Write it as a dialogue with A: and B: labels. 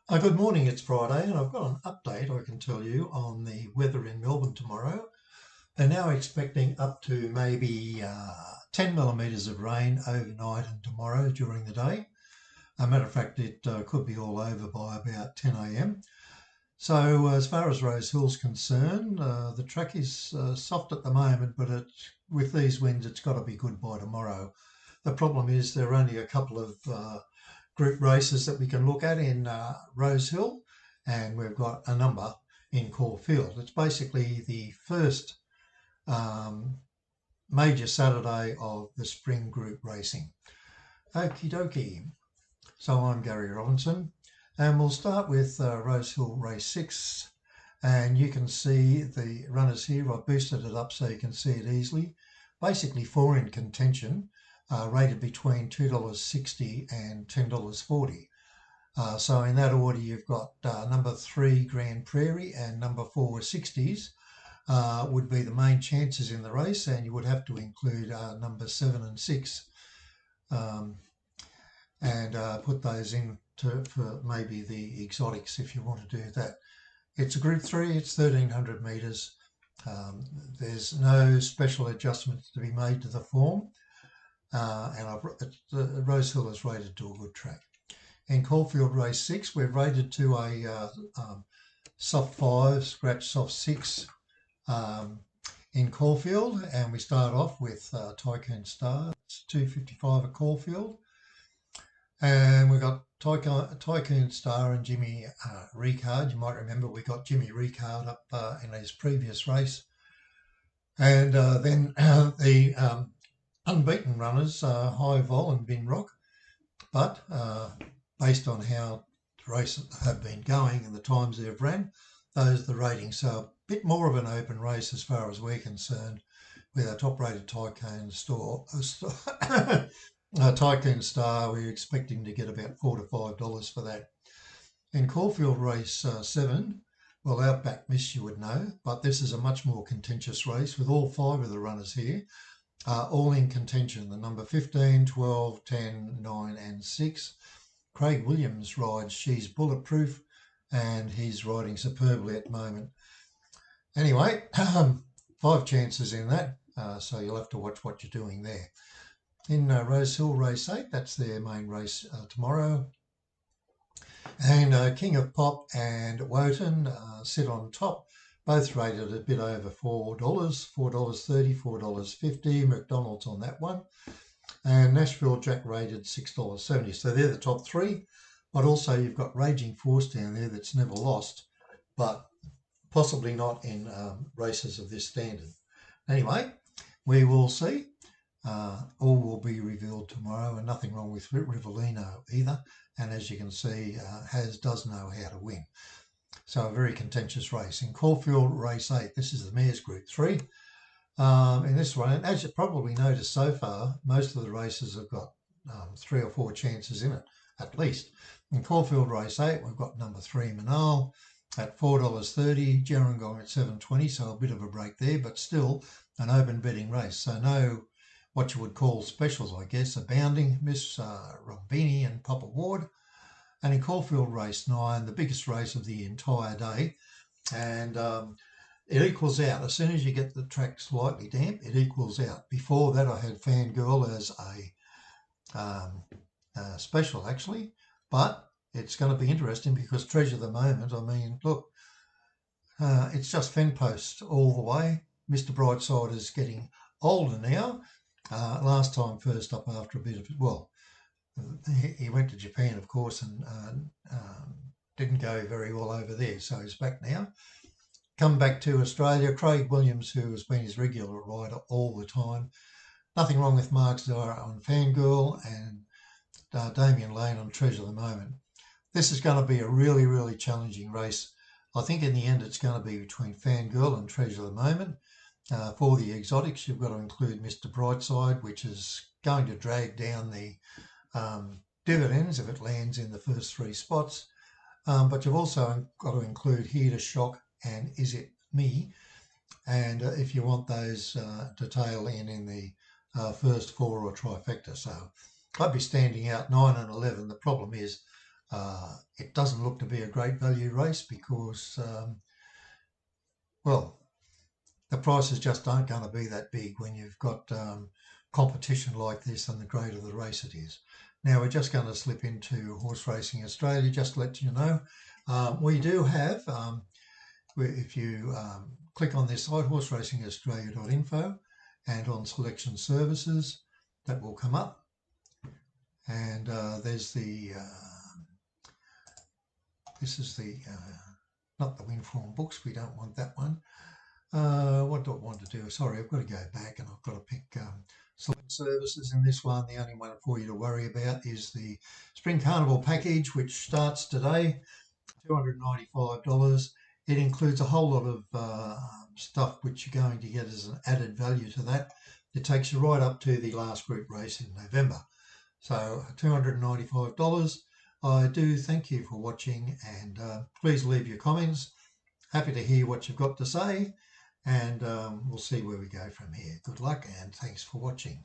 A: Good morning, it's Friday, and I've got an update I can tell you on the weather in Melbourne tomorrow. They're now expecting up to maybe 10 millimetres of rain overnight and tomorrow during the day. A matter of fact, it could be all over by about 10 a.m. So, as far as Rosehill's concerned, the track is soft at the moment, but with these winds, it's got to be good by tomorrow. The problem is there are only a couple of group races that we can look at in Rosehill, and we've got a number in Caulfield. It's basically the first major Saturday of the spring group racing. Okie dokie. So I'm Gary Robinson, and we'll start with Rosehill Race 6. And you can see the runners here. I've boosted it up so you can see it easily. Basically, four in contention, rated between $2.60 and $10.40. So in that order, you've got number 3 Grand Prairie and number 4 60s would be the main chances in the race, and you would have to include number 7 and 6 and put those in for maybe the exotics if you want to do that. It's a Group 3, it's 1,300 metres. There's no special adjustments to be made to the form. Rosehill is rated to a good track. In Caulfield Race 6, we're rated to a soft 5, scratch soft 6 in Caulfield, and we start off with Tycoon Star. It's $2.55 at Caulfield. And we've got Tycoon Star and Jimmy Ricard. You might remember we got Jimmy Ricard up in his previous race. And then the unbeaten runners, High Vol and Bin Rock, but based on how the races have been going and the times they've ran, those are the ratings. So a bit more of an open race as far as we're concerned with our top-rated Tycoon Tycoon Star. We're expecting to get about $4 to $5 for that. In Caulfield Race 7, well, Outback Miss you would know, but this is a much more contentious race with all 5 of the runners here. All in contention, the number 15, 12, 10, 9 and 6. Craig Williams rides She's Bulletproof, and he's riding superbly at the moment. Anyway, 5 chances in that, so you'll have to watch what you're doing there. In Rosehill Race 8, that's their main race tomorrow. And King of Pop and Wotan sit on top. Both rated a bit over $4, $4.30, $4.50. McDonald's on that one. And Nashville Jack rated $6.70. So they're the top 3. But also you've got Raging Force down there that's never lost, but possibly not in races of this standard. Anyway, we will see. All will be revealed tomorrow, and nothing wrong with Rivellino either. And as you can see, does know how to win. So a very contentious race. In Caulfield Race 8, this is the Mares Group 3. In this one, as you probably noticed so far, most of the races have got 3 or 4 chances in it, at least. In Caulfield Race 8, we've got number 3 Manal at $4.30, Gerringong at $7.20, so a bit of a break there, but still an open betting race. So no, what you would call specials, I guess, Abounding, Miss Rombini and Papa Ward. And in Caulfield Race 9, the biggest race of the entire day, and it equals out. As soon as you get the track slightly damp, it equals out. Before that, I had Fangirl as a special, actually, but it's going to be interesting because Treasure the Moment, I mean, look, it's just Fenpost all the way. Mr. Brightside is getting older now. Last time first up after a bit of, well, he went to Japan, of course, and didn't go very well over there. So he's back now. Come back to Australia. Craig Williams, who has been his regular rider all the time. Nothing wrong with Mark Zara on Fangirl, and Damien Lane on Treasure the Moment. This is going to be a really, really challenging race. I think in the end it's going to be between Fangirl and Treasure the Moment. For the exotics, you've got to include Mr. Brightside, which is going to drag down the dividends if it lands in the first 3 spots. But you've also got to include Here to Shock and Is It Me? And if you want those to tail in the first 4 or trifecta. So I'd be standing out 9 and 11. The problem is It doesn't look to be a great value race because, well, the prices just aren't going to be that big when you've got competition like this and the greater the race it is. Now we're just going to slip into Horse Racing Australia, just to let you know. We do have, if you click on this site, horseracingaustralia.info, and on selection services, that will come up. And there's the, this is the, not the Winform books, we don't want that one. What do I want to do? Sorry, I've got to go back and I've got to pick select services in this one. The only one for you to worry about is the Spring Carnival package, which starts today, $295. It includes a whole lot of stuff which you're going to get as an added value to that. It takes you right up to the last group race in November. So $295. I do thank you for watching, and please leave your comments. Happy to hear what you've got to say, and we'll see where we go from here. Good luck and thanks for watching.